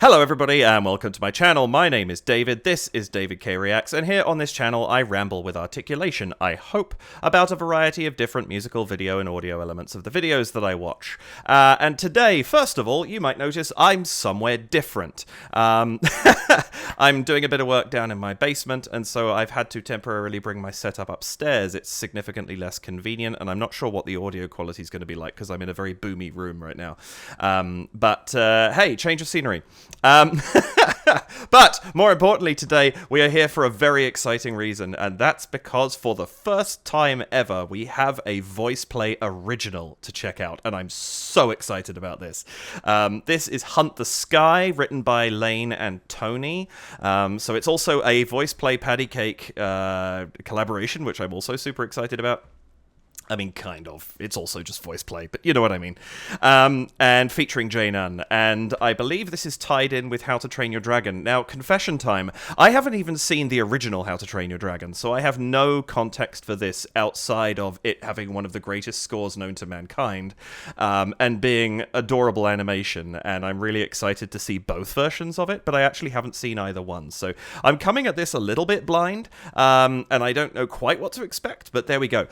Hello everybody and welcome to my channel. My name is David, this is David K Reacts, and here on this channel I ramble with articulation, I hope, about a variety of different musical, video and audio elements of the videos that I watch. And today, first of all, you might notice I'm somewhere different. I'm doing a bit of work down in my basement, and so I've had to temporarily bring my setup upstairs. It's significantly less convenient, and I'm not sure what the audio quality is going to be like because I'm in a very boomy room right now. But hey, change of scenery. But more importantly today, we are here for a very exciting reason, and that's because for the first time ever, we have a VoicePlay original to check out, and I'm so excited about this. This is Hunt the Sky, written by Layne and Tony. So it's also a VoicePlay Patty Cake collaboration, which I'm also super excited about. I mean, kind of. It's also just voice play, but you know what I mean. And featuring Layne, and I believe this is tied in with How to Train Your Dragon. Now, confession time. I haven't even seen the original How to Train Your Dragon, so I have no context for this outside of it having one of the greatest scores known to mankind, and being adorable animation, and I'm really excited to see both versions of it, but I actually haven't seen either one. So I'm coming at this a little bit blind, and I don't know quite what to expect, but there we go.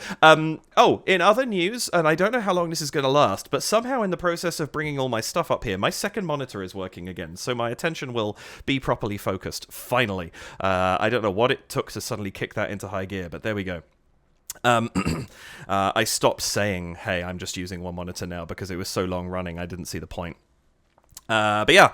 Oh, in other news, and I don't know how long this is going to last, but somehow in the process of bringing all my stuff up here, my second monitor is working again, so my attention will be properly focused, finally. I don't know what it took to suddenly kick that into high gear, but there we go. I stopped saying, hey, I'm just using one monitor now, because it was so long running, I didn't see the point. But yeah,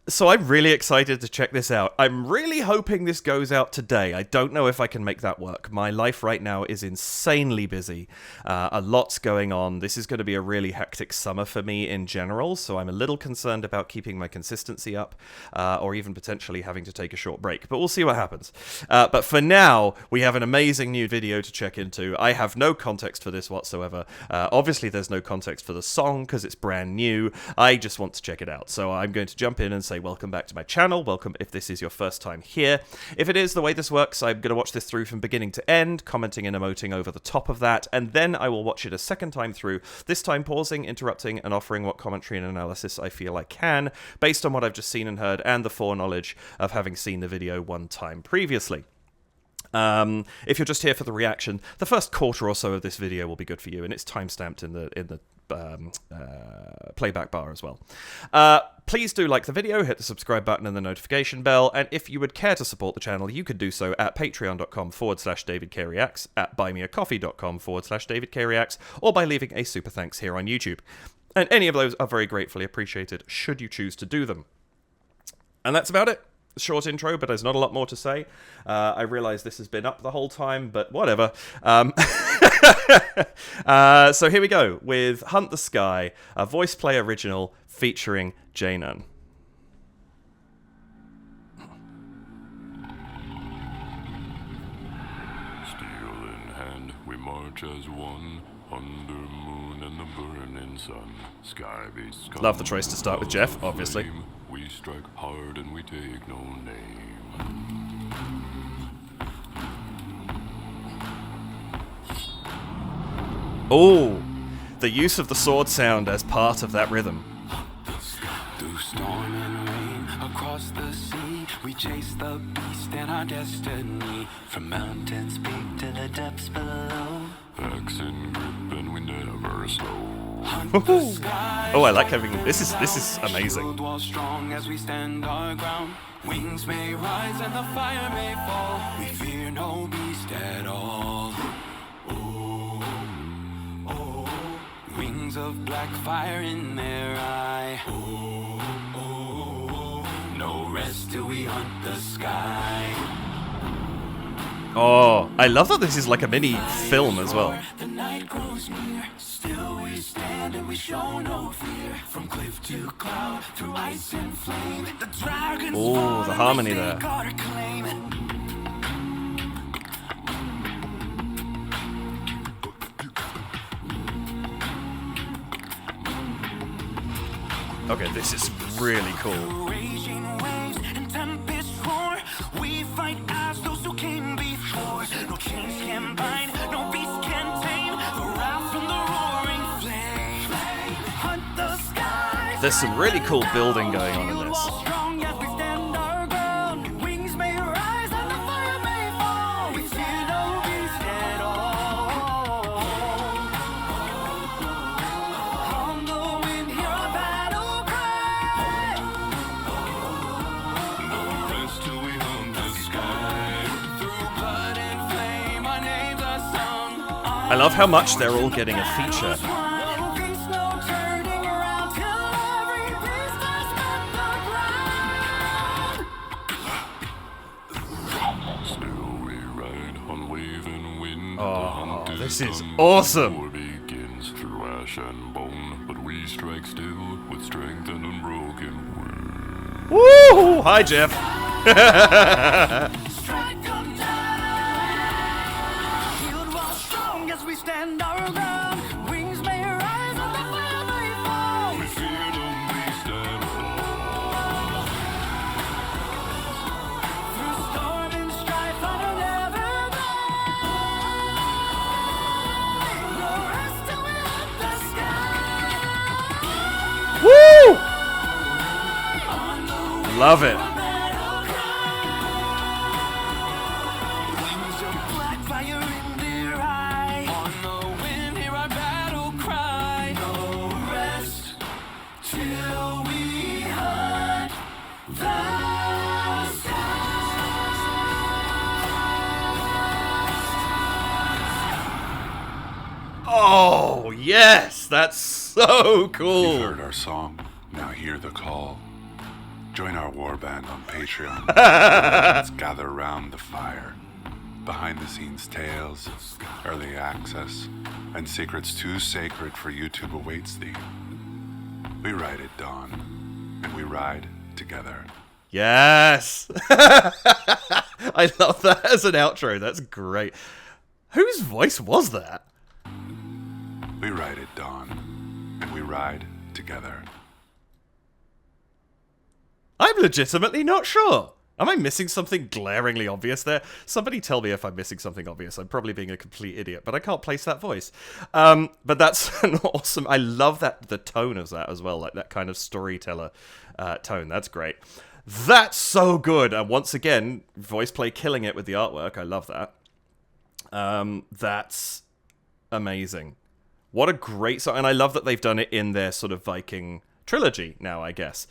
so I'm really excited to check this out. I'm really hoping this goes out today. I don't know if I can make that work. My life right now is insanely busy. A lot's going on. This is going to be a really hectic summer for me in general, so I'm a little concerned about keeping my consistency up, or even potentially having to take a short break. But we'll see what happens. But for now, we have an amazing new video to check into. I have no context for this whatsoever. Obviously, there's no context for the song because it's brand new. I just want to check it out. So I'm going to jump in and say, welcome back to my channel. Welcome if this is your first time here. If it is, the way this works, I'm going to watch this through from beginning to end, commenting and emoting over the top of that, and then I will watch it a second time through, this time pausing, interrupting, and offering what commentary and analysis I feel I can, based on what I've just seen and heard, and the foreknowledge of having seen the video one time previously. If you're just here for the reaction, the first quarter or so of this video will be good for you, and it's timestamped in the playback bar as well. Please do like the video, hit the subscribe button and the notification bell, and if you would care to support the channel, you could do so at patreon.com/DavidKReacts, at buymeacoffee.com/DavidKReacts, or by leaving a super thanks here on YouTube. And any of those are very gratefully appreciated, should you choose to do them. And that's about it. Short intro, but there's not a lot more to say. I realize this has been up the whole time, but whatever. So here we go with Hunt the Sky, a VoicePlay original featuring Layne. Steel in hand, we march as one, under moon and the burning sun. Sky beasts come. Love the choice to start with Jeff, obviously. Flame. We strike hard and we take no name. Oh, the use of the sword sound as part of that rhythm. Through storm and rain, across the sea, we chase the beast and our destiny. From mountains peak to the depths below. Axe in grip and we never slow. Oh, I like having this is amazing. Strong as we stand our ground. Wings may rise and the fire may fall. We fear no beast at all. Oh, oh, wings of black fire in their eye. Oh, oh, no rest till we hunt the sky. Oh, I love that this is like a mini film as well. The night grows near, still we stand and we show no fear. From cliff to cloud, through ice and flame, the dragons oh, the harmony there. Okay, this is really cool. Raging waves and tempests roar. We fight as those who came before. No chains can bind, no beast can tame. The wrath from the roaring flame. Hunt the skies. There's some really cool building going on in this. Strong as we stand our ground. Wings may rise and the fire may fall. We fear no beast at all. On the wind, hear our battle cry. No rest till we hunt the sky. Through blood and flame, our names are sung. I love how much they're all getting a feature. Oh, this is awesome. War begins through ash and bone, but we strike still with strength and unbroken will. Woo! Hi, Jeff. Strike them down. Shield while strong as we stand our ground. Wings may rise and the fire may fall. We fear no beast at all. Through storm and strife, I'll never die. No rest till we hunt the sky. Woo! Love it. Battle cry. Wings of black fire in their eye. On the wind, hear our battle cry. No rest till we hunt the Oh, yes. That's so You've cool. heard our song, now hear the call. Join our war band on Patreon. Let's gather round the fire. Behind the scenes tales, early access, and secrets too sacred for YouTube awaits thee. We ride at dawn, and we ride together. Yes. I love that as an outro. That's great. Whose voice was that? We ride at dawn, and we ride together. I'm legitimately not sure. Am I missing something glaringly obvious there? Somebody tell me if I'm missing something obvious. I'm probably being a complete idiot, but I can't place that voice. But that's an awesome... I love that the tone of that as well, like that kind of storyteller tone. That's great. That's so good. And once again, VoicePlay killing it with the artwork. I love that. That's amazing. What a great song. And I love that they've done it in their sort of Viking trilogy now, I guess.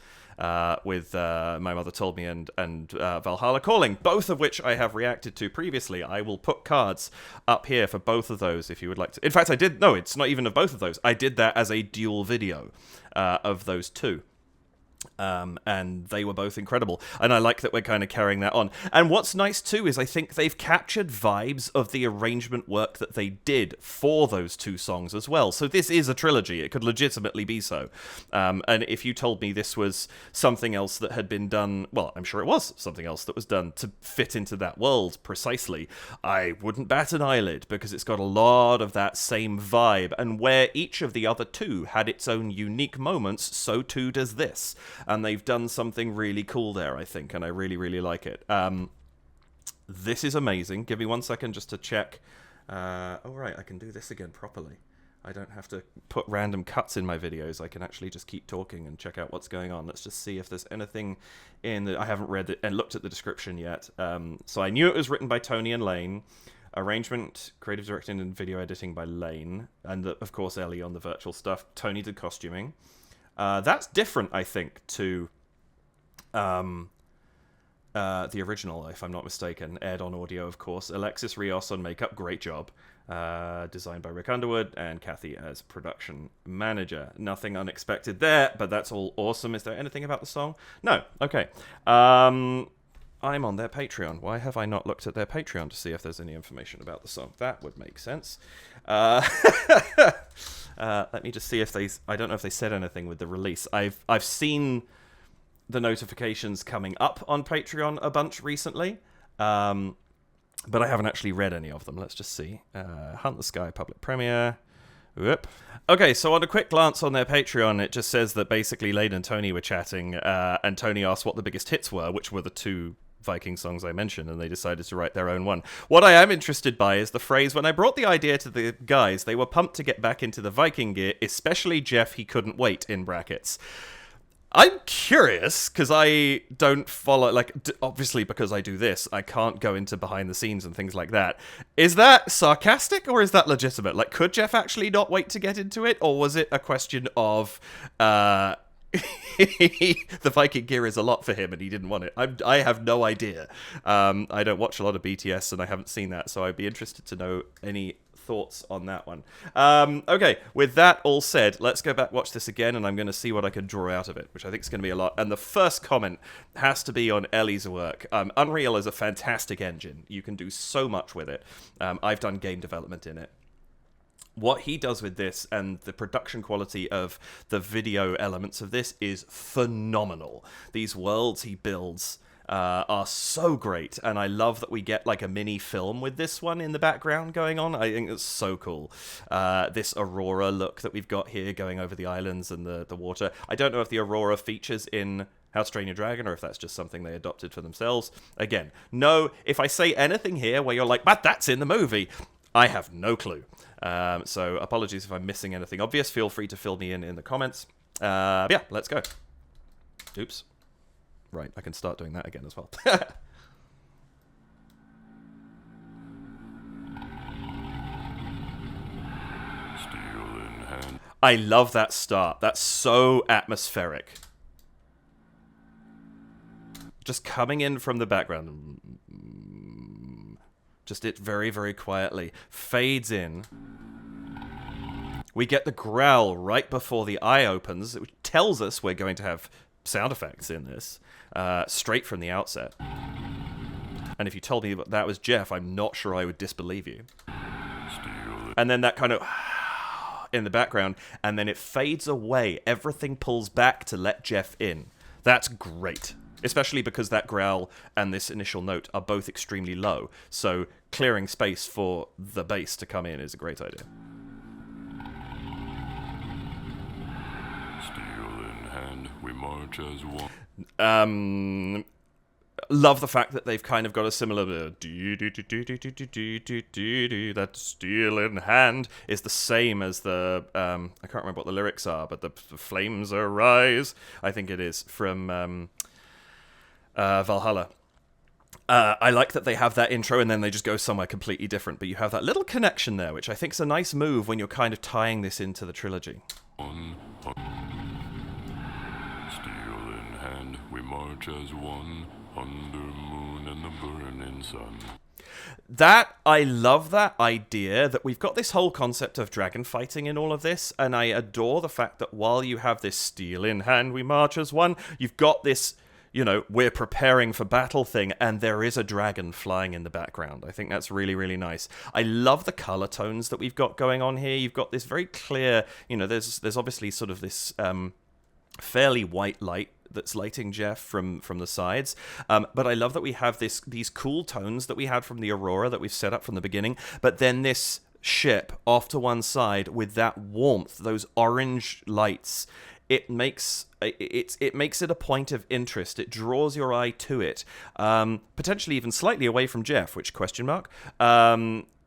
With My Mother Told Me and Valhalla Calling, both of which I have reacted to previously. I will put cards up here for both of those if you would like to. In fact, I did. No, it's not even of both of those. I did that as a dual video of those two. And they were both incredible. And I like that we're kind of carrying that on. And what's nice too is I think they've captured vibes of the arrangement work that they did for those two songs as well. So this is a trilogy. It could legitimately be so. And if you told me this was something else that had been done, well, I'm sure it was something else that was done to fit into that world precisely, I wouldn't bat an eyelid, because it's got a lot of that same vibe. And where each of the other two had its own unique moments, so too does this. And they've done something really cool there, I think, and I really, really like it. This is amazing. Give me 1 second just to check. Oh, right, I can do this again properly. I don't have to put random cuts in my videos. I can actually just keep talking and check out what's going on. Let's just see if there's anything in the... I haven't read it and looked at the description yet. So I knew it was written by Tony and Layne. Arrangement, creative directing, and video editing by Layne. And, of course, Ellie on the virtual stuff. Tony did costuming. That's different, I think, to the original, if I'm not mistaken. Aired on audio, of course. Alexis Rios on makeup, great job. Designed by Rick Underwood, and Kathy as production manager. Nothing unexpected there, but that's all awesome. Is there anything about the song? No. Okay. I'm on their Patreon. Why have I not looked at their Patreon to see if there's any information about the song? That would make sense. Let me just see if they... I don't know if they said anything with the release. I've seen the notifications coming up on Patreon a bunch recently, but I haven't actually read any of them. Let's just see. Hunt the Sky public premiere. Whoop. Okay, so on a quick glance on their Patreon, it just says that basically Layne and Tony were chatting, and Tony asked what the biggest hits were, which were the two Viking songs I mentioned, and they decided to write their own one. What I am interested by is the phrase, when I brought the idea to the guys, they were pumped to get back into the Viking gear, especially Jeff, he couldn't wait, in brackets. I'm curious, because I don't follow, like, obviously because I do this, I can't go into behind the scenes and things like that. Is that sarcastic, or is that legitimate? Like, could Jeff actually not wait to get into it, or was it a question of, the Viking gear is a lot for him and he didn't want it? I have no idea. I don't watch a lot of BTS and I haven't seen that, so I'd be interested to know any thoughts on that one. Okay, with that all said, let's go back, watch this again, and I'm going to see what I can draw out of it, which I think is going to be a lot. And the first comment has to be on Ellie's work. Unreal is a fantastic engine. You can do so much with it. I've done game development in it. What he does with this and the production quality of the video elements of this is phenomenal. These worlds he builds are so great, and I love that we get like a mini film with this one in the background going on. I think it's so cool. This aurora look that we've got here going over the islands and the water. I don't know if the aurora features in How to Train Your Dragon or if that's just something they adopted for themselves. Again, no, if I say anything here where you're like, but that's in the movie, I have no clue. So apologies if I'm missing anything obvious. Feel free to fill me in the comments. Yeah, let's go. Oops. Right, I can start doing that again as well. Steel in hand. I love that start. That's so atmospheric. Just coming in from the background. Just it very, very quietly. Fades in. We get the growl right before the eye opens, which tells us we're going to have sound effects in this, straight from the outset. And if you told me that was Jeff, I'm not sure I would disbelieve you. And then that kind of in the background, and then it fades away. Everything pulls back to let Jeff in. That's great. Especially because that growl and this initial note are both extremely low. So clearing space for the bass to come in is a great idea. We march as one. Love the fact that they've kind of got a similar that steel in hand is the same as the I can't remember what the lyrics are, but the flames arise, I think it is, from Valhalla. I like that they have that intro and then they just go somewhere completely different, but you have that little connection there, which I think is a nice move when you're kind of tying this into the trilogy. We march as one under moon and the burning sun. That, I love that idea that we've got this whole concept of dragon fighting in all of this, and I adore the fact that while you have this steel in hand, we march as one, you've got this, you know, we're preparing for battle thing, and there is a dragon flying in the background. I think that's really, really nice. I love the color tones that we've got going on here. You've got this very clear, you know, there's obviously sort of this fairly white light that's lighting Jeff from the sides, but I love that we have these cool tones that we had from the Aurora that we've set up from the beginning, but then this ship off to one side with that warmth, those orange lights. It makes it a point of interest. It draws your eye to it, potentially even slightly away from Jeff, which question mark.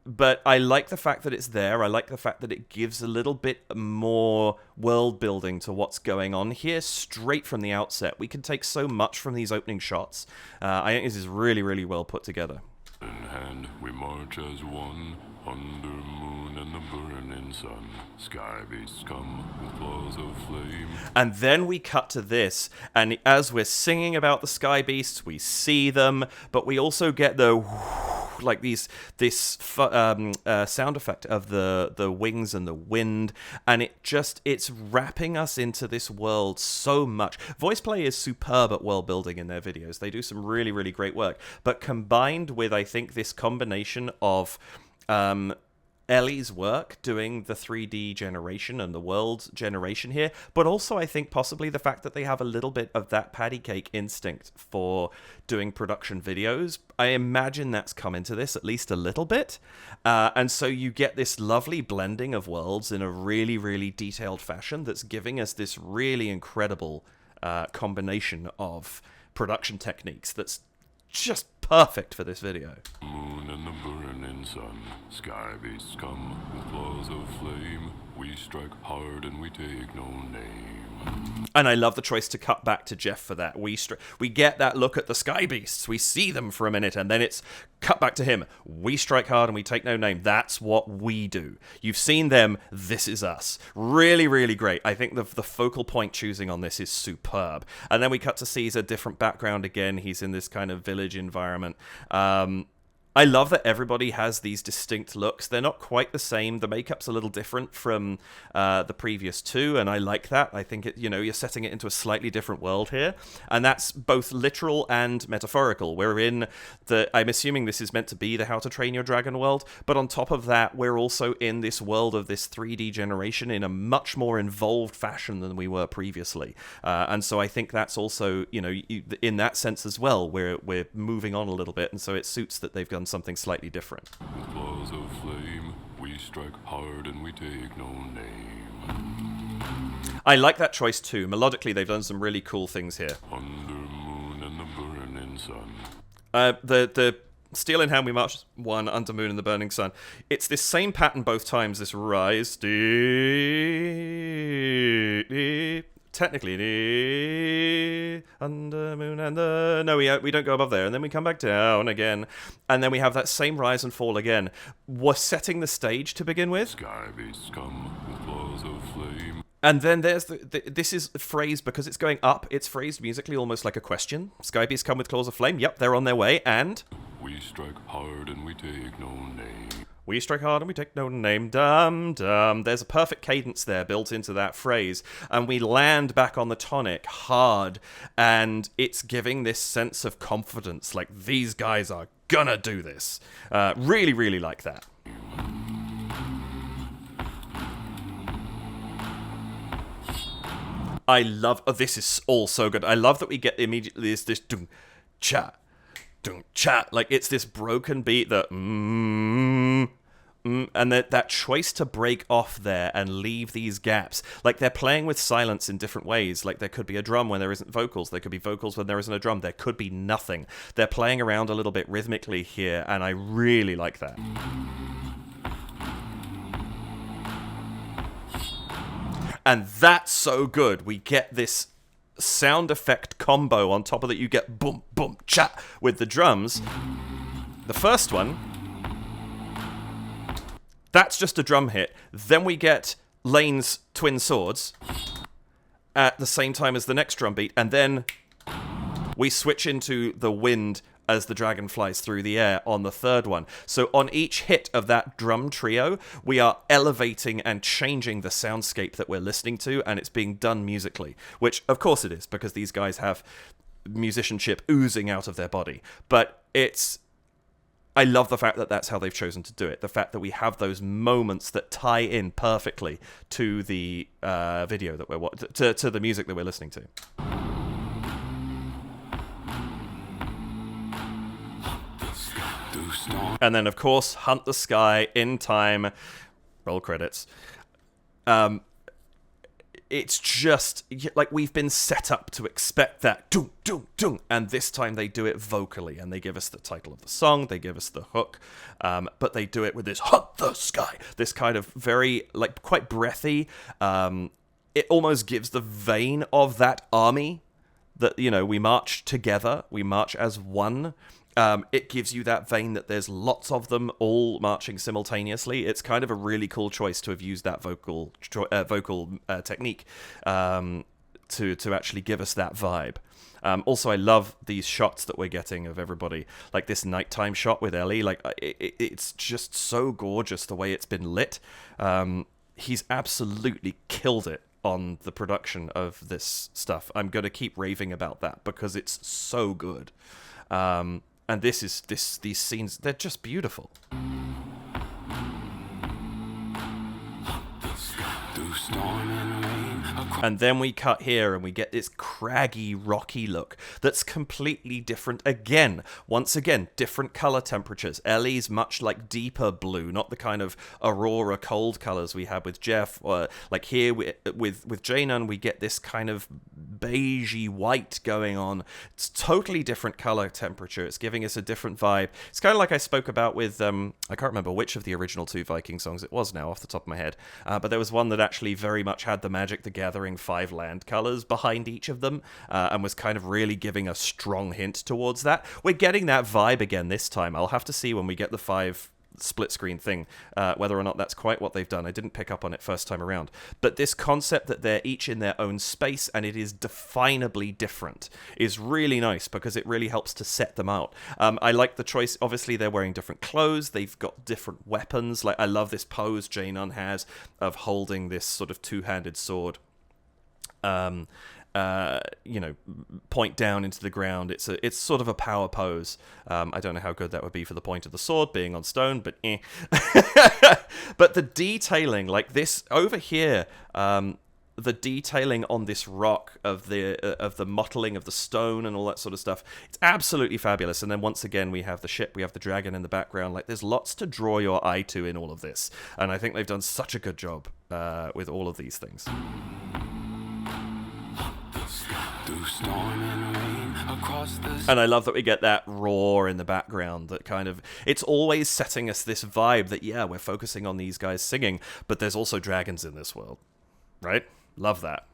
But I like the fact that it's there. I like the fact that it gives a little bit more world building to what's going on here straight from the outset. We can take so much from these opening shots. I think this is really, really well put together. In hand, we march as one under moon and the burning sun. Sky beasts come with claws of flame. And then we cut to this, and as we're singing about the sky beasts, we see them, but we also get the like this sound effect of the wings and the wind, and it's wrapping us into this world so much. VoicePlay is superb at world building in their videos. They do some really, really great work, but combined with, I think, this combination of Ellie's work doing the 3D generation and the world generation here, but also I think possibly the fact that they have a little bit of that patty cake instinct for doing production videos. I imagine that's come into this at least a little bit. And so you get this lovely blending of worlds in a really, really detailed fashion that's giving us this really incredible combination of production techniques that's just perfect for this video. Moon and the burning sun, sky beasts come with claws of flame. We strike hard and we take no name. And I love the choice to cut back to Jeff for that. We get that look at the sky beasts. We see them for a minute, and then it's cut back to him. We strike hard and we take no name. That's what we do. You've seen them. This is us. Really, really great. I think the focal point choosing on this is superb. And then we cut to Caesar, different background again. He's in this kind of village environment. I love that everybody has these distinct looks. They're not quite the same. The makeup's a little different from the previous two, and I like that. I think you're setting it into a slightly different world here, and that's both literal and metaphorical. We're in I'm assuming this is meant to be the How to Train Your Dragon world, but on top of that, we're also in this world of this 3D generation in a much more involved fashion than we were previously. And so I think that's also, in that sense as well, we're moving on a little bit, and so it suits that they've done something slightly different. With claws of flame, we strike hard and we take no name. I like that choice too. Melodically, they've done some really cool things here. Under moon and the burning sun. The Steel in Hand, we march 1, Under Moon and the Burning Sun. It's this same pattern both times, this rise. Technically, under moon and the... No, we don't go above there. And then we come back down again. And then we have that same rise and fall again. We're setting the stage to begin with. Sky beasts come with claws of flame. And then there's this is phrased, because it's going up, it's phrased musically almost like a question. Sky beasts come with claws of flame. Yep, they're on their way. And... we strike hard and we take no name. We strike hard and we take no name. Dum dum. There's a perfect cadence there built into that phrase, and we land back on the tonic hard, and it's giving this sense of confidence, like these guys are gonna do this. Really, really like that. I love. Oh, this is all so good. I love that we get immediately this dung cha. Like it's this broken beat that and that choice to break off there and leave these gaps, like they're playing with silence in different ways. Like there could be a drum when there isn't vocals, there could be vocals when there isn't a drum, there could be nothing. They're playing around a little bit rhythmically here, and I really like that. And that's so good. We get this sound effect combo on top of that. You get boom boom cha with the drums. The first one, that's just a drum hit. Then we get Layne's twin swords at the same time as the next drum beat, and then we switch into the wind as the dragon flies through the air on the third one. So on each hit of that drum trio, we are elevating and changing the soundscape that we're listening to, and it's being done musically, which of course it is, because these guys have musicianship oozing out of their body. But I love the fact that that's how they've chosen to do it. The fact that we have those moments that tie in perfectly to the video that we're to the music that we're listening to. And then, of course, Hunt the Sky in time. Roll credits. It's just like we've been set up to expect that dung, dung, dung, and this time they do it vocally, and they give us the title of the song, they give us the hook, but they do it with this Hunt the Sky, this kind of very, like, quite breathy. It almost gives the vein of that army that, we march together, we march as one. It gives you that vein that there's lots of them all marching simultaneously. It's kind of a really cool choice to have used that vocal technique to actually give us that vibe. Also, I love these shots that we're getting of everybody, like this nighttime shot with Ellie. Like it's just so gorgeous the way it's been lit. He's absolutely killed it on the production of this stuff. I'm gonna keep raving about that because it's so good. And these scenes, they're just beautiful. And then we cut here and we get this craggy, rocky look that's completely different again. Once again, different color temperatures. Ellie's much like deeper blue, not the kind of Aurora cold colors we had with Jeff. Like here with Janon, we get this kind of beigey white going on. It's totally different color temperature. It's giving us a different vibe. It's kind of like I spoke about with, I can't remember which of the original two Viking songs it was now off the top of my head, but there was one that actually very much had the Magic the Gathering gathering 5 land colors behind each of them, and was kind of really giving a strong hint towards that. We're getting that vibe again this time. I'll have to see when we get the 5 split screen thing, whether or not that's quite what they've done. I didn't pick up on it first time around. But this concept that they're each in their own space and it is definably different is really nice because it really helps to set them out. I like the choice. Obviously, they're wearing different clothes. They've got different weapons. Like, I love this pose Jaenon has of holding this sort of two-handed sword. Point down into the ground. It's sort of a power pose. I don't know how good that would be for the point of the sword being on stone, but But the detailing, like this over here, the detailing on this rock of the mottling of the stone and all that sort of stuff, it's absolutely fabulous. And then once again, we have the ship, we have the dragon in the background. Like, there's lots to draw your eye to in all of this, and I think they've done such a good job with all of these things. Through storm and rain, across the And I love that we get that roar in the background that kind of, it's always setting us this vibe that, yeah, we're focusing on these guys singing, but there's also dragons in this world, right? Love that.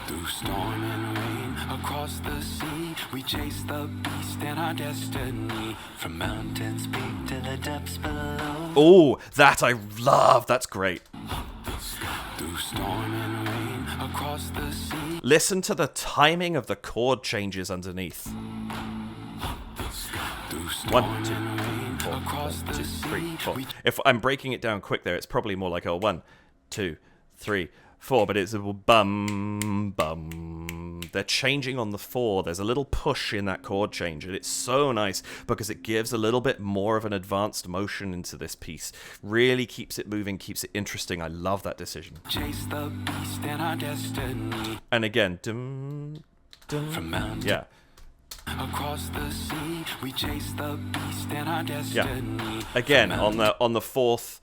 Through storm and rain, across the sea, we chase the beast and our destiny. From mountains peak to the depths below. Oh, that I love. That's great. Through storm and rain, across the sea. Listen to the timing of the chord changes underneath. Through storm 1, 2, and rain, 4, across 1, the 2, 3, sea. 4. If I'm breaking it down quick there, it's probably more like a 1, 2, 3, 4, but it's a bum, bum. They're changing on the 4. There's a little push in that chord change, and it's so nice because it gives a little bit more of an advanced motion into this piece. Really keeps it moving, keeps it interesting. I love that decision. Chase the beast and our destiny. And again, dum, dum, From mountains yeah. across the sea, we chase the beast and our destiny. Again, on the 4th,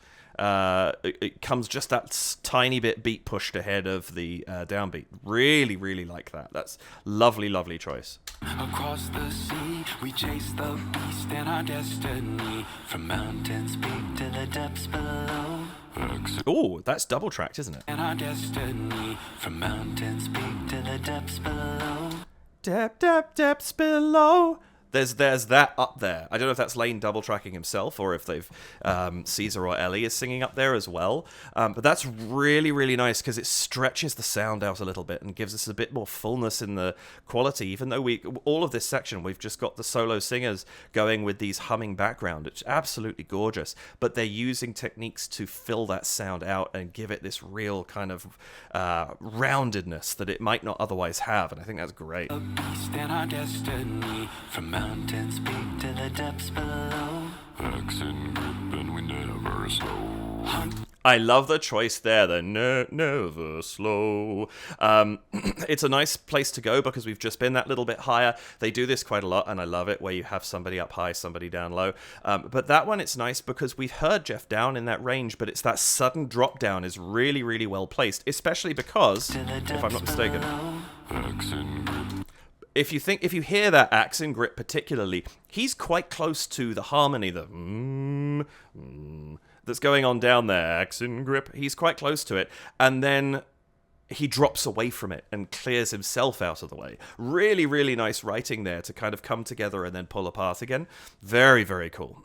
it comes just that tiny bit beat pushed ahead of the downbeat. Really, really like that. That's lovely, lovely choice. Across the sea, we chase the beast and our destiny. From mountains peak to the depths below. Oh, that's double tracked, isn't it? And our destiny. From mountains peak to the depths below. Depths below. There's that up there. I don't know if that's Layne double tracking himself or if they've Caesar or Ellie is singing up there as well. But that's really, really nice because it stretches the sound out a little bit and gives us a bit more fullness in the quality. Even though all of this section, we've just got the solo singers going with these humming background. It's absolutely gorgeous. But they're using techniques to fill that sound out and give it this real kind of roundedness that it might not otherwise have. And I think that's great. The beast and our destiny. From mountains peak to the depths below. Axe in grip and we never slow. I love the choice there, the never slow. It's a nice place to go because we've just been that little bit higher. They do this quite a lot, and I love it, where you have somebody up high, somebody down low. But that one, it's nice because we've heard Jeff down in that range, but it's that sudden drop down is really, really well placed, especially because, if I'm not mistaken, Axe in grip. if you hear that accent grip particularly, he's quite close to the harmony, that's going on down there. Accent grip, he's quite close to it, and then he drops away from it and clears himself out of the way. Really, really nice writing there to kind of come together and then pull apart again. Very, very cool.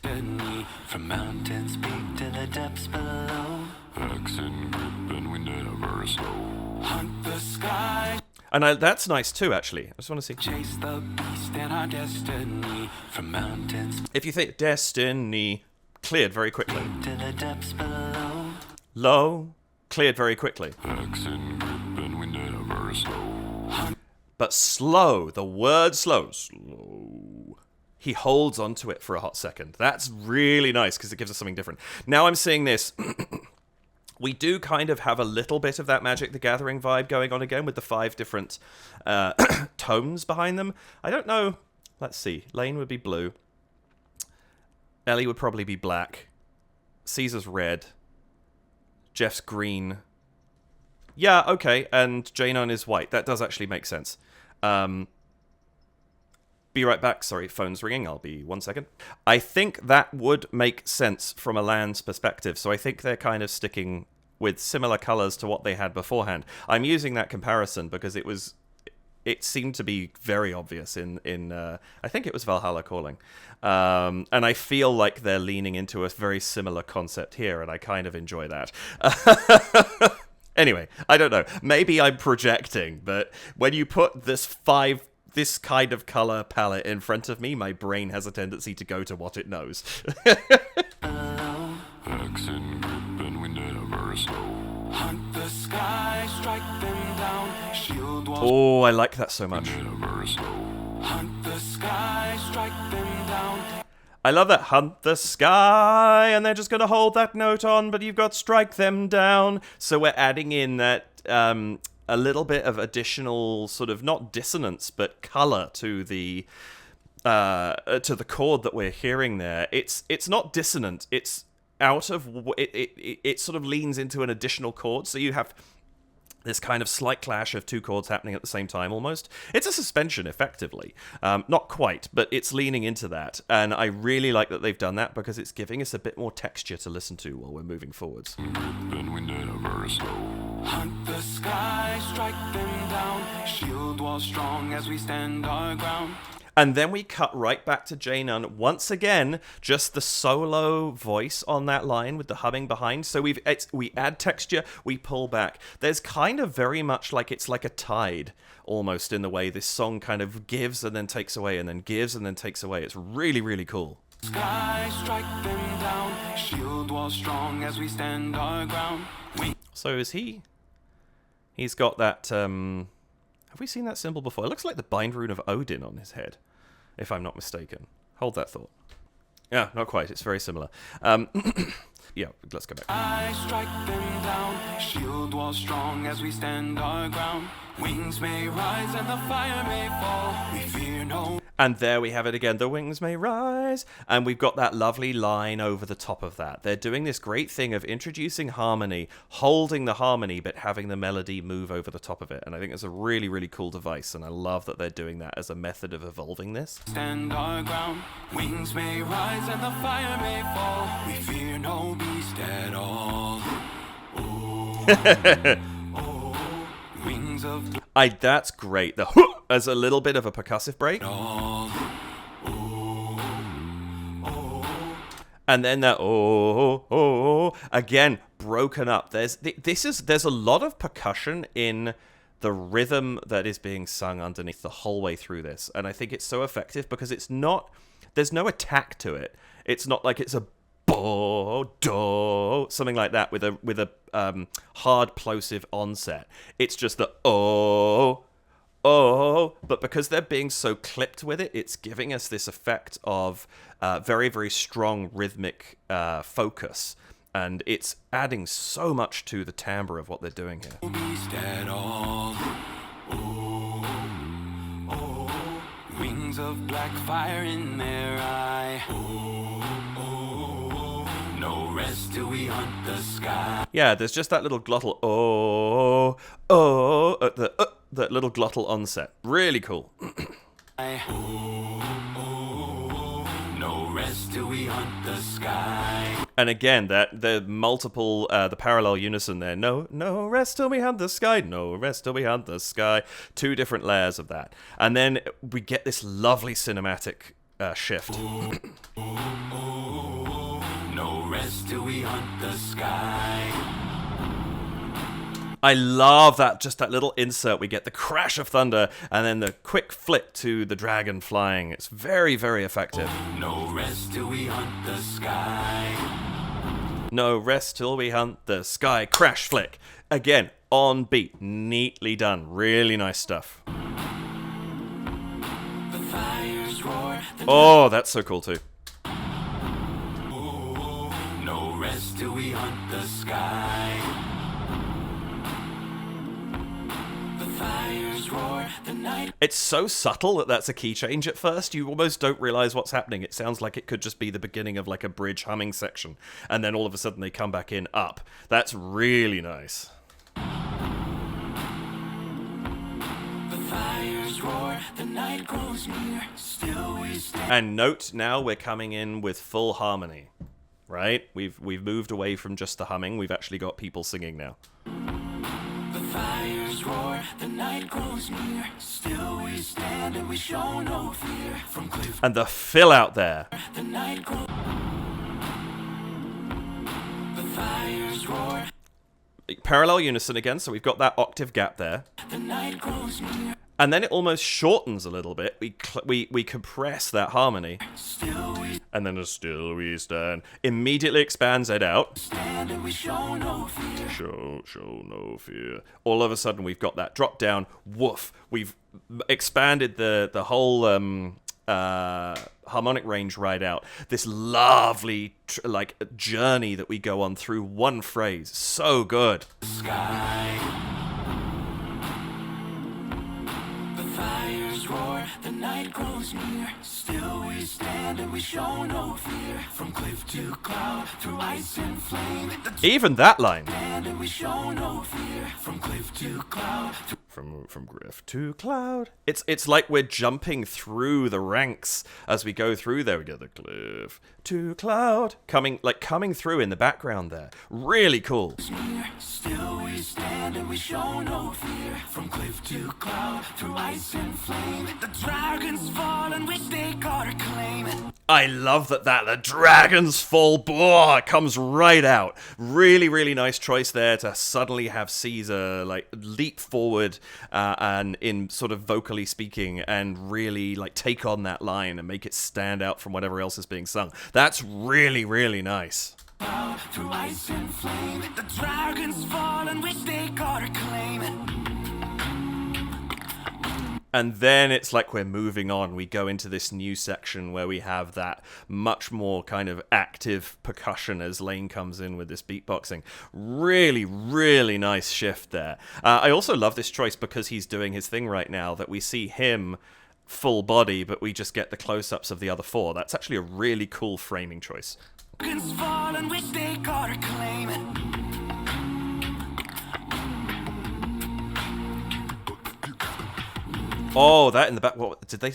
From mountains peak to the depths below. Axe in grip and we never slow. Hunt the sky. And that's nice too, actually. I just want to see. Chase the beast and our destiny. From mountains If you think destiny, cleared very quickly. to the depths below. Low, cleared very quickly. Axe in grip and we never slow. But slow, the word slow. He holds onto it for a hot second. That's really nice because it gives us something different. Now I'm seeing this. We do kind of have a little bit of that Magic the Gathering vibe going on again with the 5 different tones behind them. I don't know. Let's see. Layne would be blue. Ellie would probably be black. Caesar's red. Jeff's green. Yeah, okay. And Jaenon is white. That does actually make sense. Be right back. Sorry, phone's ringing. I'll be 1 second. I think that would make sense from a land's perspective. So I think they're kind of sticking with similar colors to what they had beforehand. I'm using that comparison because it seemed to be very obvious in I think it was Valhalla Calling. And I feel like they're leaning into a very similar concept here, and I kind of enjoy that. Anyway, I don't know. Maybe I'm projecting, but when you put this kind of color palette in front of me, my brain has a tendency to go to what it knows. Axe in grip and we never slow. Hunt the sky, strike them down. Shield walls. Oh, I like that so much. Never slow. Hunt the sky, strike them down. I love that. Hunt the sky, and they're just going to hold that note on, but you've got strike them down. So we're adding in that a little bit of additional sort of not dissonance, but color to the chord that we're hearing there. It's not dissonant. It's out of it sort of leans into an additional chord. So you have this kind of slight clash of two chords happening at the same time, almost. It's a suspension, effectively. Not quite, but it's leaning into that. And I really like that they've done that because it's giving us a bit more texture to listen to while we're moving forwards. And we never slow. Hunt the sky, strike them down. Shield wall strong as we stand our ground. And then we cut right back to Jay Nunn. Once again, just the solo voice on that line with the humming behind. So we add texture, we pull back. There's kind of very much like it's like a tide, almost, in the way this song kind of gives and then takes away and then gives and then takes away. It's really, really cool. Sky, strike them down. Shield wall strong as we stand our ground. So is he? He's got that... Have we seen that symbol before? It looks like the bind rune of Odin on his head, if I'm not mistaken. Hold that thought. Yeah, not quite. It's very similar. Yeah, let's go back. I strike them down. Shield wall strong as we stand our ground. Wings may rise and the fire may fall. We fear no. And there we have it again. The wings may rise. And we've got that lovely line over the top of that. They're doing this great thing of introducing harmony, holding the harmony, but having the melody move over the top of it. And I think it's a really, really cool device. And I love that they're doing that as a method of evolving this. Stand our ground. Wings may rise and the fire may fall. We fear no beast at all. Oh, wings of That's great. The as a little bit of a percussive break. all. And then that again broken up. There's a lot of percussion in the rhythm that is being sung underneath the whole way through this, and I think it's so effective because there's no attack to it. It's not like it's a do something like that with a hard plosive onset. It's just the but because they're being so clipped with it, it's giving us this effect of very, very strong rhythmic focus, and it's adding so much to the timbre of what they're doing here. Beast at all. Wings of black fire in their eye. No rest till we hunt the sky. Yeah, there's just that little glottal that little glottal onset. Really cool. No rest till we hunt the sky. And again, the multiple, the parallel unison there. No rest till we hunt the sky. No rest till we hunt the sky. Two different layers of that. And then we get this lovely cinematic shift. No rest till we hunt the sky. I love that, just that little insert. We get the crash of thunder and then the quick flick to the dragon flying. It's very, very effective. No rest till we hunt the sky. No rest till we hunt the sky. Crash flick. Again, on beat. Neatly done. Really nice stuff. The fires roar. Oh, that's so cool too. No rest till we hunt the sky. The fires roar. The night. It's so subtle that that's a key change at first. You almost don't realize what's happening. It sounds like it could just be the beginning of like a bridge humming section. And then all of a sudden they come back in up. That's really nice. The fires roar. The night grows near. Still we stand. And note now we're coming in with full harmony. right? We've moved away from just the humming. We've actually got people singing now. The fires roar, the night grows near. Still we stand and we show no fear. From cliff And the fill out there. the night grows. The fires roar, Parallel unison again, so we've got that octave gap there. the night grows near. And then it almost shortens a little bit. We compress that harmony. Still we And then a still we stand. Immediately expands it out. stand and we show no fear. Show no fear. All of a sudden we've got that drop down. Woof. We've expanded the whole harmonic range right out. This lovely journey that we go on through one phrase. So good. Sky. The fires roar, the night grows near. Still we stand and we show no fear. From cliff to cloud, through ice and flame. The Even that line. stand and we show no fear. From cliff to cloud, From griff to cloud. It's like we're jumping through the ranks as we go through there. We go the cliff to cloud. Coming through in the background there. Really cool. near. Still we stand and we show no fear. From cliff to cloud, through ice and flame. The dragons fall and we stake our claim. I love that the dragons fall. Blah, it comes right out. Really, really nice choice there to suddenly have Caesar leap forward and in sort of vocally speaking and really take on that line and make it stand out from whatever else is being sung. That's really, really nice. Through ice and flame. The dragons fall and we stake our claim. And then it's like we're moving on. We go into this new section where we have that much more kind of active percussion as Layne comes in with this beatboxing. Really, really nice shift there. I also love this choice because he's doing his thing right now, that we see him full body, but we just get the close-ups of the other four. That's actually a really cool framing choice. Dragons fall and we stake our claim. Oh, that in the back. What did they?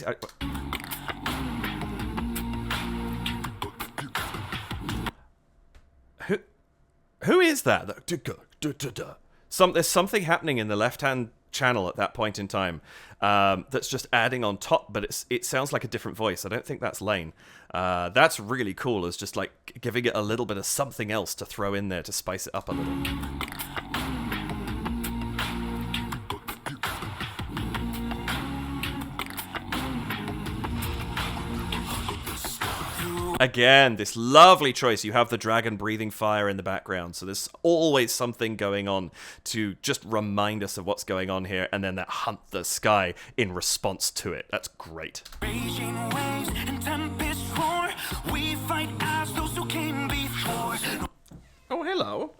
Who is that? There's something happening in the left-hand channel at that point in time that's just adding on top, but it sounds like a different voice. I don't think that's Layne. That's really cool. It's just giving it a little bit of something else to throw in there to spice it up a little. Again, this lovely choice. You have the dragon breathing fire in the background, so there's always something going on to just remind us of what's going on here, and then that hunt the sky in response to it. That's great. Raging waves and tempests roar. We fight as those who came before. Oh, hello.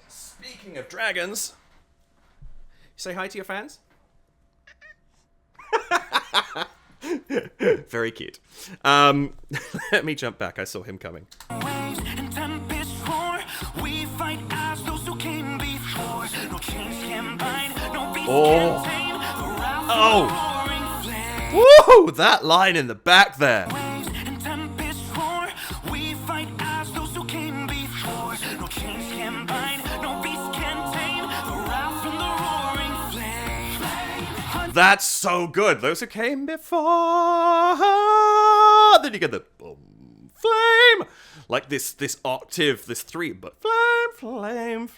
Speaking of dragons, say hi to your fans. Very cute. Let me jump back. I saw him coming. Waves and tempests roar. We fight as those who came before. No chains can bind, no beast can tame. The wrath of the roaring flame. Woo! That line in the back there. Waves and tempests roar. We fight as those who came before. No chains can bind, no beast can tame. The wrath from the roaring flame. That's so good. Those who came before. Then you get the boom, flame. Like this octave, this three, but flame.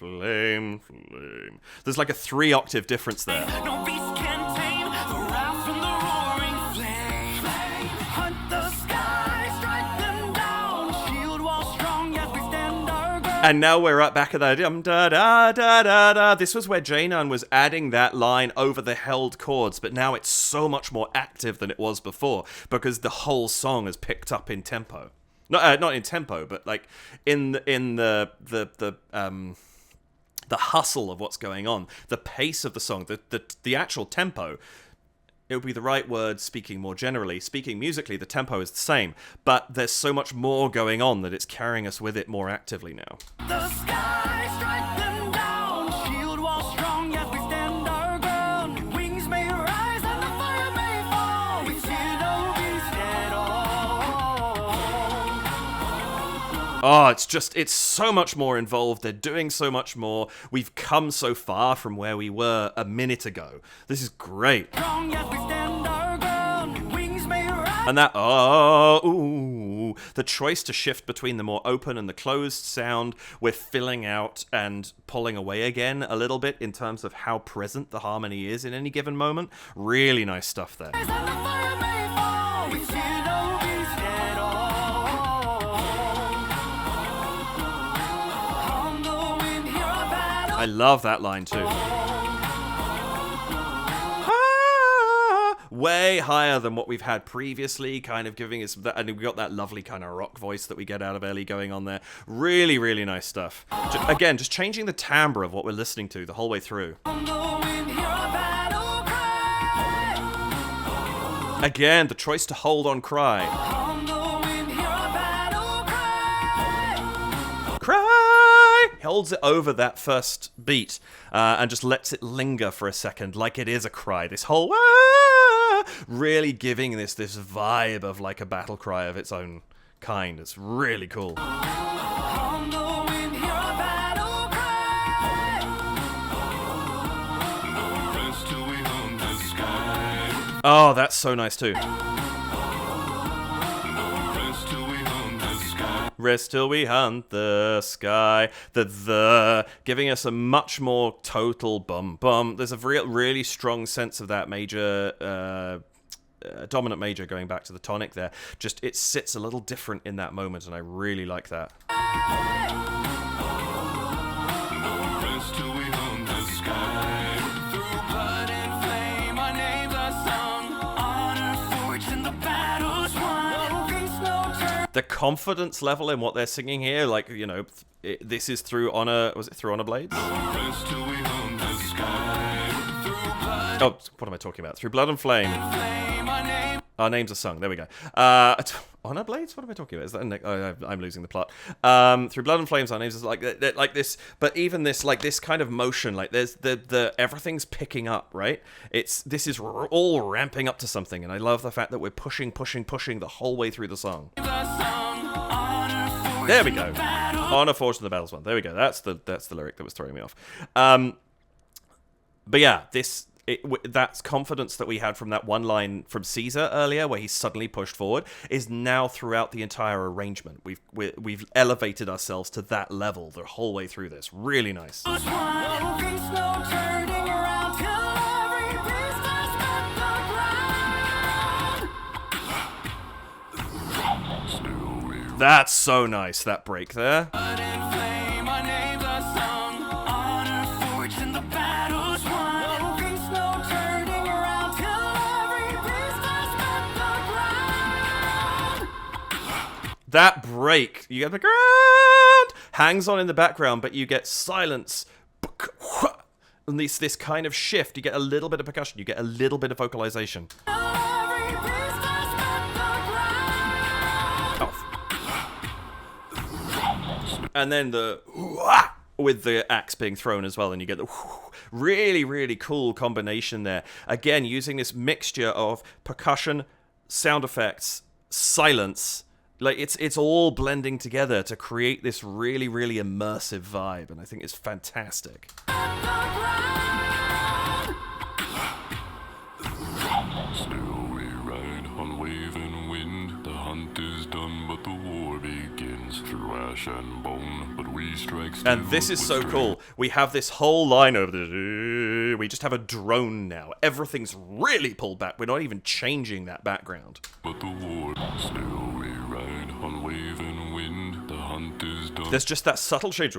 There's like a 3-octave difference there. No beast can tame the wrath from the roaring flame. Hunt the sky, strike them down. Shield wall strong, yes we stand our ground. And now we're back at that da da da da da. This was where Janan was adding that line over the held chords, but now it's so much more active than it was before because the whole song is picked up in tempo. Not in tempo, but in the hustle of what's going on, the pace of the song, the actual tempo. It would be the right word speaking more generally. Speaking musically, the tempo is the same, but there's so much more going on that it's carrying us with it more actively now. The sky, strike them down. Shield wall strong, yes we stand our ground. Wings may rise and the fire may fall. We fear no beast at all. Oh, it's so much more involved. They're doing so much more. We've come so far from where we were a minute ago. This is great. Strong as we stand our ground, wings may rise. And that, the choice to shift between the more open and the closed sound, we're filling out and pulling away again a little bit in terms of how present the harmony is in any given moment. Really nice stuff there. And the fire may fall, we fear no beast at all. On the wind, hear our battle. I love that line too. Way higher than what we've had previously, kind of giving us that, and we got that lovely kind of rock voice that we get out of Ellie going on there. Really, really nice stuff. Again, just changing the timbre of what we're listening to the whole way through. On the wind, hear our battle cry. Again, the choice to hold on cry. On the wind, hear our battle cry. Cry! Holds it over that first beat and just lets it linger for a second like it is a cry. This whole really giving this vibe of like a battle cry of its own kind. It's really cool. On the wind, hear our battle cry. No rest till we hunt the sky. Oh, that's so nice too. No rest till we hunt the sky. Rest till we hunt the sky. The giving us a much more total bum bum. There's a really strong sense of that major dominant major going back to the tonic there. Just it sits a little different in that moment, and I really like that. No rest till we hunt the sky. Through blood and flame, our names are sung. Honor forged in the battles won. No peace, no turn. The confidence level in what they're singing here, like, you know, this is through Honor. Was it through Honor Blades? Rest till we hunt the sky. Through blood Oh, what am I talking about? Through Blood and Flame. and flame, our name. Our names are sung. There we go. Honor Blades? What am I talking about? Is that I'm losing the plot. Through Blood and Flames, our names are like this. But even this, like this kind of motion, like there's the everything's picking up, right? This is all ramping up to something, and I love the fact that we're pushing the whole way through the song. There we go. Honor Forged in the Battles one. There we go. That's the lyric that was throwing me off. But yeah, that's confidence that we had from that one line from Caesar earlier, where he suddenly pushed forward, is now throughout the entire arrangement. We've elevated ourselves to that level the whole way through this. Really nice. No peace, no turning around till every beast has met the ground. Still we That's so nice. That break there. Blood and flame, our names are sung. Honor forged in the battles won. No peace, no turning around till every beast has met the ground. That break, you get the ground, hangs on in the background, but you get silence. And this kind of shift, you get a little bit of percussion, you get a little bit of vocalization. Every beast has met the ground. And then the with the axe being thrown as well, and you get the really, really cool combination there. Again, using this mixture of percussion, sound effects, silence. Like it's all blending together to create this really, really immersive vibe, and I think it's fantastic. Still we ride on waving wind. The hunt is done, but the war begins. Through ash and bone, but we strike still. And this is with so strength. cool. We have this whole line of the. We just have a drone now. Everything's really pulled back. We're not even changing that background. But the war, still we ride on waving wind. The hunt is done. There's just that subtle change.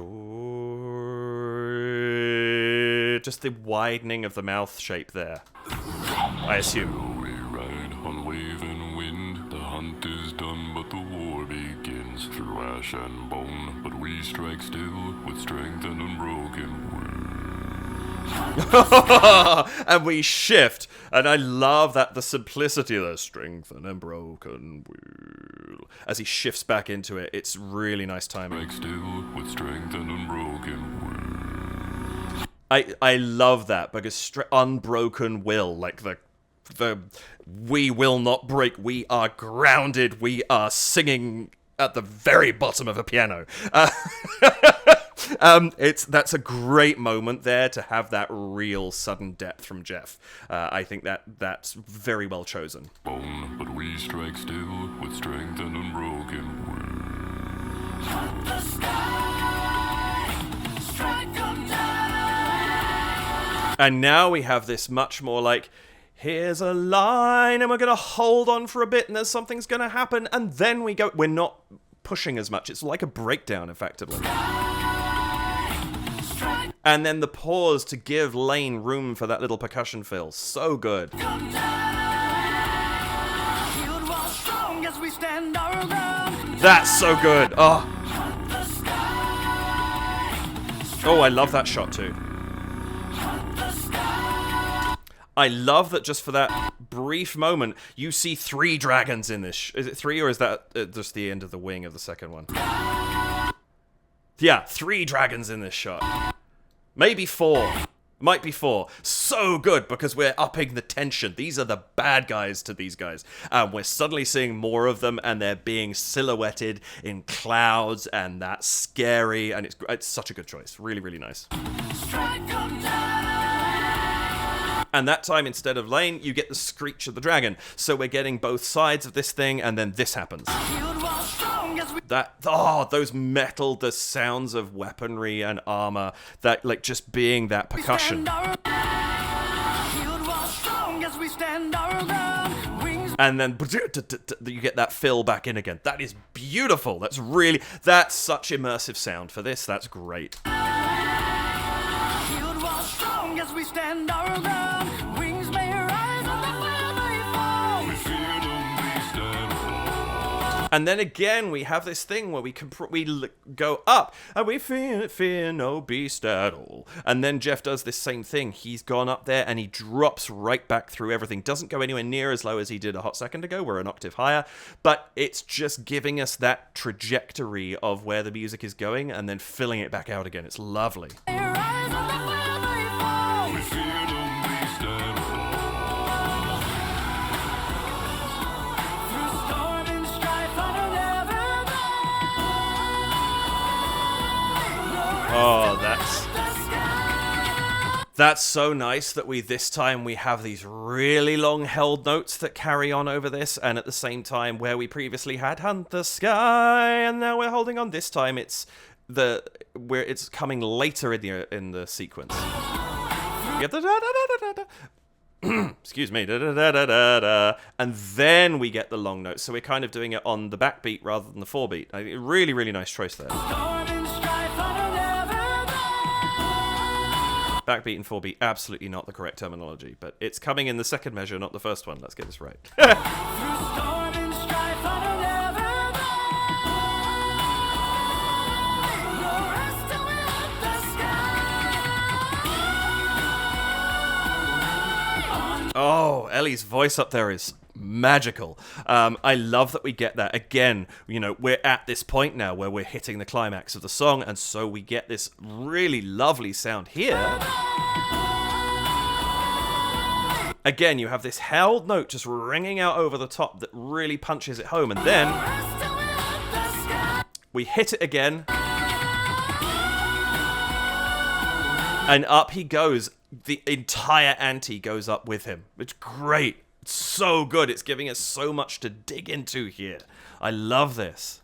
Just the widening of the mouth shape there. I assume. Still we ride on waving wind. The hunt is done, but the war begins. Through ash and bone, but we strike still with strength and unbroken will. And we shift. And I love that, the simplicity of the strength and unbroken will. As he shifts back into it, it's really nice timing. Strike still with strength and unbroken will. I love that, because unbroken will, like the we will not break, we are grounded, we are singing at the very bottom of a piano. That's a great moment there to have that real sudden depth from Jeff. I think that's very well chosen. Bone, but we strike still with strength and unbroken will. Hunt the sky, strike them down. And now we have this much more like, here's a line, and we're going to hold on for a bit, and there's something's going to happen, and then we go. We're not pushing as much. It's like a breakdown, effectively. And then the pause to give Layne room for that little percussion fill. So good. That's so good. Oh, I love that shot too. I love that just for that brief moment, you see 3 dragons in this. Is it 3, or is that just the end of the wing of the second one? Yeah, 3 dragons in this shot. Maybe 4. Might be 4. So good, because we're upping the tension. These are the bad guys to these guys. And we're suddenly seeing more of them, and they're being silhouetted in clouds, and that's scary, and it's such a good choice. Really, really nice. And that time, instead of Layne, you get the screech of the dragon. So we're getting both sides of this thing, and then this happens. Those metal, the sounds of weaponry and armor, that, like, just being that percussion. And then you get that fill back in again. That is beautiful. That's such immersive sound for this. That's great. And then again, we have this thing where we go up, and we fear no beast at all. And then Jeff does this same thing. He's gone up there, and he drops right back through everything. Doesn't go anywhere near as low as he did a hot second ago. We're an octave higher. But it's just giving us that trajectory of where the music is going, and then filling it back out again. It's lovely. Oh, that's so nice that this time we have these really long held notes that carry on over this, and at the same time where we previously had Hunt the Sky, and now we're holding on. This time it's coming later in the sequence. You get the da da da da da. Excuse me, da da da da da da, and then we get the long notes. So we're kind of doing it on the backbeat rather than the 4-beat. Really, really nice choice there. Backbeat and 4-beat, absolutely not the correct terminology, but it's coming in the second measure, not the first one. Let's get this right. Oh, Ellie's voice up there is magical. I love that we get that. Again, we're at this point now where we're hitting the climax of the song, and so we get this really lovely sound here. Again, you have this held note just ringing out over the top that really punches it home, and then we hit it again, and up he goes. The entire ante goes up with him. It's great. It's so good. It's giving us so much to dig into here. I love this.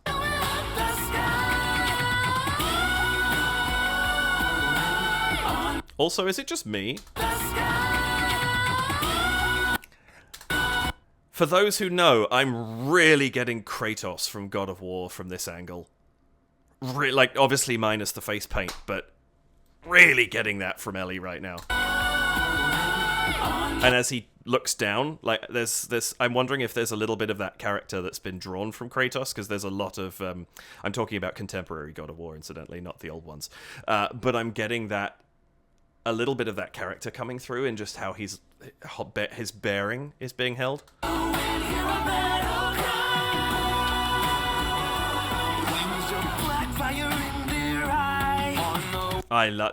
Also, is it just me? For those who know, I'm really getting Kratos from God of War from this angle. Obviously minus the face paint, but really getting that from Ellie right now. And as he looks down, there's I'm wondering if there's a little bit of that character that's been drawn from Kratos, because there's a lot of I'm talking about contemporary God of War, incidentally, not the old ones, but I'm getting a little bit of that character coming through in just how his bearing is being held.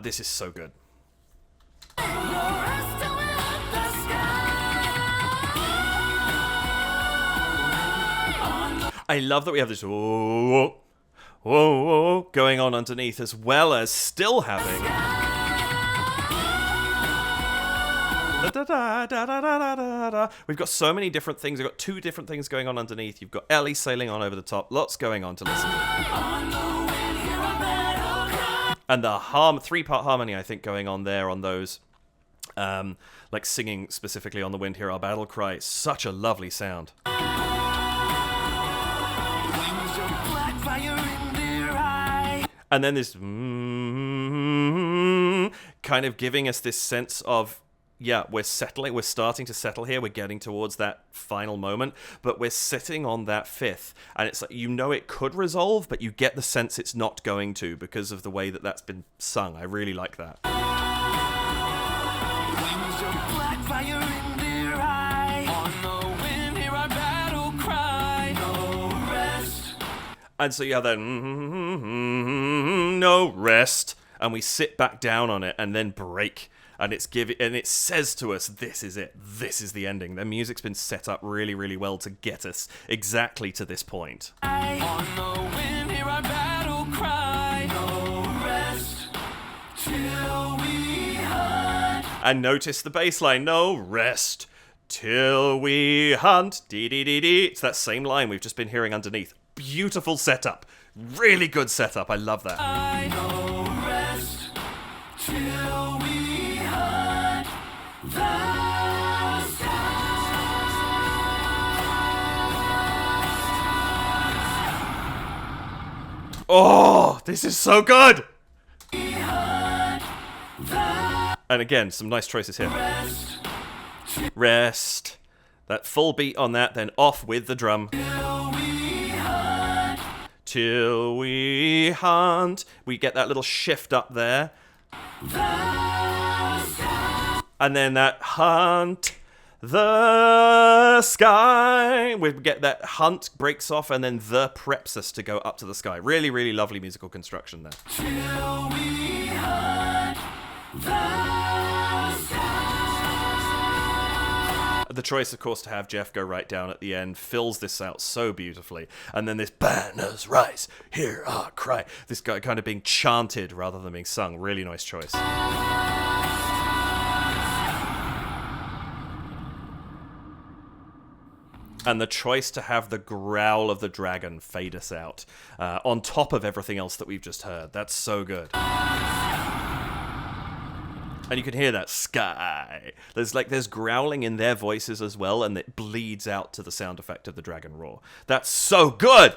This is so good. I love that we have this whoa, whoa, whoa going on underneath, as well as still having we've got so many different things. We've got two different things going on underneath. You've got Ellie sailing on over the top. Lots going on to listen to. And the three-part harmony, I think, going on there on those, like singing specifically on the wind, hear our battle cry. Such a lovely sound. And then this kind of giving us this sense of, yeah, we're starting to settle here, we're getting towards that final moment, but we're sitting on that fifth, and it's like, you know, it could resolve, but you get the sense it's not going to because of the way that that's been sung. I really like that. And so, yeah, then no rest, and we sit back down on it and then break. And it says to us, this is it. This is the ending. The music's been set up really, really well to get us exactly to this point. On the wind, hear our battle cry. No rest till we hunt. And notice the bass line. No rest till we hunt. Dee dee dee dee. It's that same line we've just been hearing underneath. Beautiful setup. Really good setup. I love that. No rest till we oh, this is so good! And again, some nice choices here. Rest. That full beat on that, then off with the drum. Till we hunt. We get that little shift up there. And then that hunt the sky. We get that hunt breaks off, and then the preps us to go up to the sky. Really, really lovely musical construction there. Till we hunt the sky. The choice, of course, to have Jeff go right down at the end fills this out so beautifully. And then this banners rise, hear our cry. This guy kind of being chanted rather than being sung. Really nice choice. And the choice to have the growl of the dragon fade us out on top of everything else that we've just heard. That's so good. And you can hear that sky. There's growling in their voices as well, and it bleeds out to the sound effect of the dragon roar. That's so good!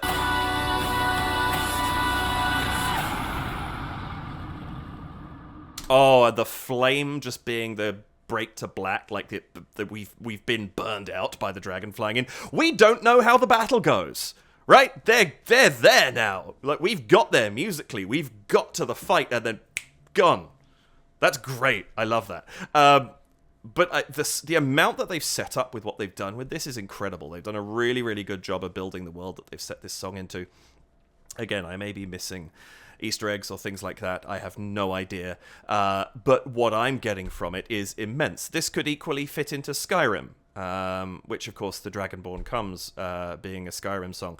Oh, and the flame just being the break to black, like we've been burned out by the dragon flying in. We don't know how the battle goes, right? They're there now. Like, we've got there musically. We've got to the fight and then gone. That's great. I love that. But the amount that they've set up with what they've done with this is incredible. They've done a really, really good job of building the world that they've set this song into. Again, I may be missing Easter eggs or things like that. I have no idea. But what I'm getting from it is immense. This could equally fit into Skyrim, which, of course, the Dragonborn Comes being a Skyrim song.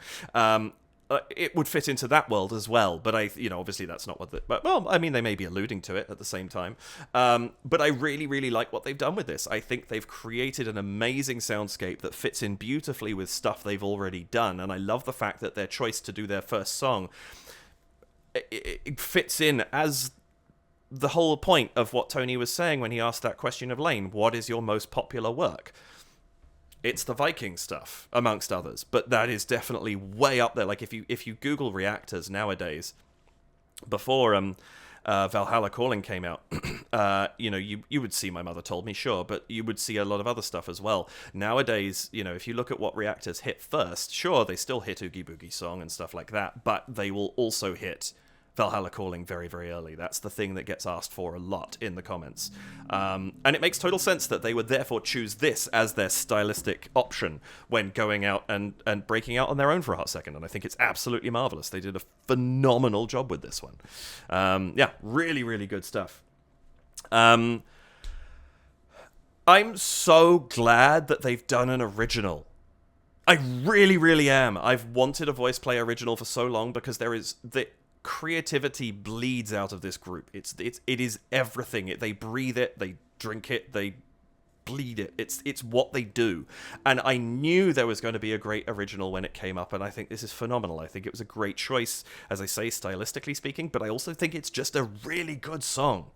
It would fit into that world as well, but obviously that's not what they may be alluding to it at the same time. But I really, really like what they've done with this. I think they've created an amazing soundscape that fits in beautifully with stuff they've already done, and I love the fact that their choice to do their first song, it fits in as the whole point of what Tony was saying when he asked that question of Layne, what is your most popular work? It's the Viking stuff, amongst others, but that is definitely way up there. Like, if you Google reactors nowadays, before Valhalla Calling came out, you would see My Mother Told Me, sure, but you would see a lot of other stuff as well. Nowadays, if you look at what reactors hit first, sure, they still hit Oogie Boogie Song and stuff like that, but they will also hit Valhalla Calling very, very early. That's the thing that gets asked for a lot in the comments. And it makes total sense that they would therefore choose this as their stylistic option when going out and breaking out on their own for a hot second. And I think it's absolutely marvelous. They did a phenomenal job with this one. Really, really good stuff. I'm so glad that they've done an original. I really, really am. I've wanted a voice play original for so long because the creativity bleeds out of this group. It is everything. They breathe it, they drink it, they bleed it. It's what they do. And I knew there was going to be a great original when it came up, and I think this is phenomenal. I think it was a great choice, as I say, stylistically speaking, but I also think it's just a really good song.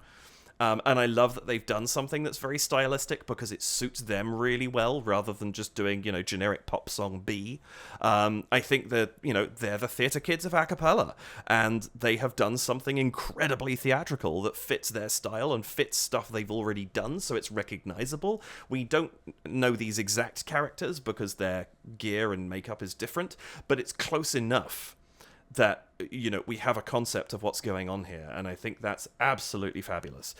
And I love that they've done something that's very stylistic because it suits them really well rather than just doing, generic pop song B. I think that, they're the theatre kids of a cappella, and they have done something incredibly theatrical that fits their style and fits stuff they've already done, so it's recognizable. We don't know these exact characters because their gear and makeup is different, but it's close enough that we have a concept of what's going on here, and I think that's absolutely fabulous.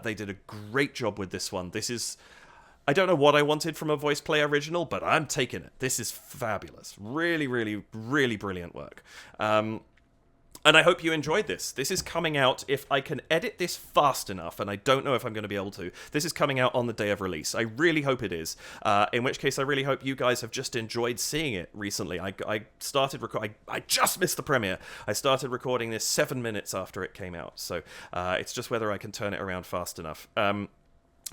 They did a great job with this one. I don't know what I wanted from a voice play original, but I'm taking it. This is fabulous. Really, really, really brilliant work. And I hope you enjoyed this. This is coming out, if I can edit this fast enough, and I don't know if I'm going to be able to, this is coming out on the day of release. I really hope it is. In which case, I really hope you guys have just enjoyed seeing it recently. I started recording... I just missed the premiere. I started recording this 7 minutes after it came out. So it's just whether I can turn it around fast enough.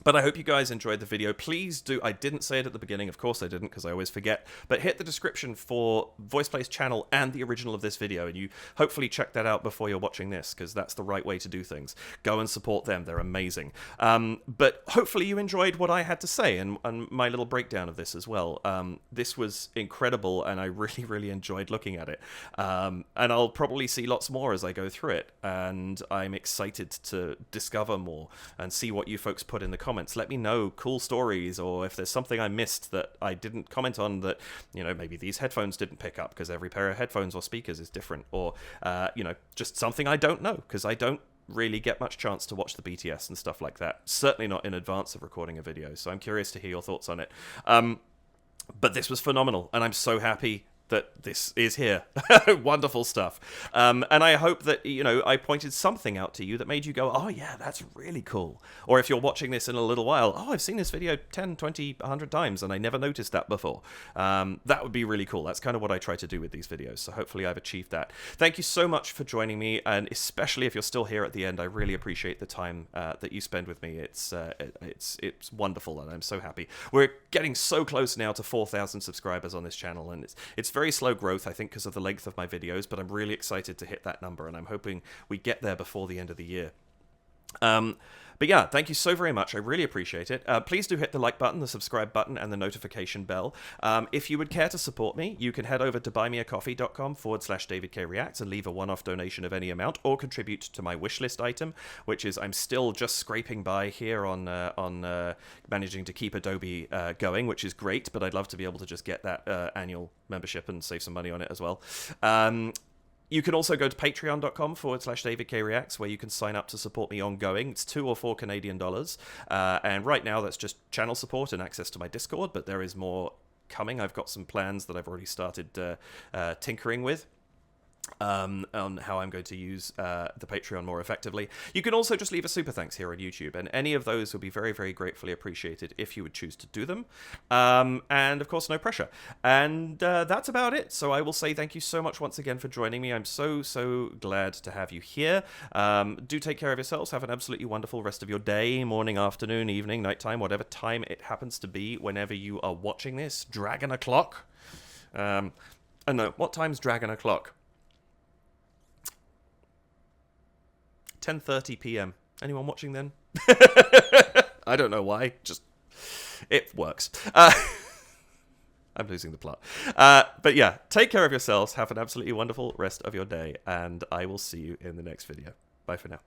But I hope you guys enjoyed the video. Please do, I didn't say it at the beginning, of course I didn't, because I always forget, but hit the description for VoicePlay's channel and the original of this video, and you hopefully check that out before you're watching this, because that's the right way to do things. Go and support them, they're amazing. But hopefully you enjoyed what I had to say, and my little breakdown of this as well. This was incredible, and I really, really enjoyed looking at it. And I'll probably see lots more as I go through it, and I'm excited to discover more and see what you folks put in the comments. Let me know cool stories, or if there's something I missed that I didn't comment on that, maybe these headphones didn't pick up, because every pair of headphones or speakers is different, or, just something I don't know, because I don't really get much chance to watch the BTS and stuff like that. Certainly not in advance of recording a video, so I'm curious to hear your thoughts on it. But this was phenomenal, and I'm so happy that this is here. Wonderful stuff. And I hope that, I pointed something out to you that made you go, oh yeah, that's really cool. Or if you're watching this in a little while, oh, I've seen this video 10, 20, 100 times and I never noticed that before. That would be really cool. That's kind of what I try to do with these videos. So hopefully I've achieved that. Thank you so much for joining me. And especially if you're still here at the end, I really appreciate the time that you spend with me. It's wonderful, and I'm so happy. We're getting so close now to 4,000 subscribers on this channel, and it's very slow growth, I think, because of the length of my videos, but I'm really excited to hit that number, and I'm hoping we get there before the end of the year. But yeah, thank you so very much. I really appreciate it. Please do hit the like button, the subscribe button, and the notification bell. If you would care to support me, you can head over to buymeacoffee.com/DavidKReacts and leave a one-off donation of any amount, or contribute to my wishlist item, which is I'm still just scraping by here on managing to keep Adobe going, which is great, but I'd love to be able to just get that annual membership and save some money on it as well. You can also go to patreon.com/DavidKReacts, where you can sign up to support me ongoing. It's $2 or $4 Canadian. And right now that's just channel support and access to my Discord, but there is more coming. I've got some plans that I've already started tinkering with. On how I'm going to use the Patreon more effectively. You can also just leave a super thanks here on YouTube, and any of those would be very, very gratefully appreciated if you would choose to do them. And of course, no pressure. And that's about it. So I will say thank you so much once again for joining me. I'm so glad to have you here. Do take care of yourselves. Have an absolutely wonderful rest of your day, morning, afternoon, evening, nighttime, whatever time it happens to be whenever you are watching this. Dragon o'clock. I don't know, what time's Dragon o'clock? 10:30 p.m. Anyone watching then? I don't know why. Just, it works. I'm losing the plot. But yeah, take care of yourselves. Have an absolutely wonderful rest of your day, and I will see you in the next video. Bye for now.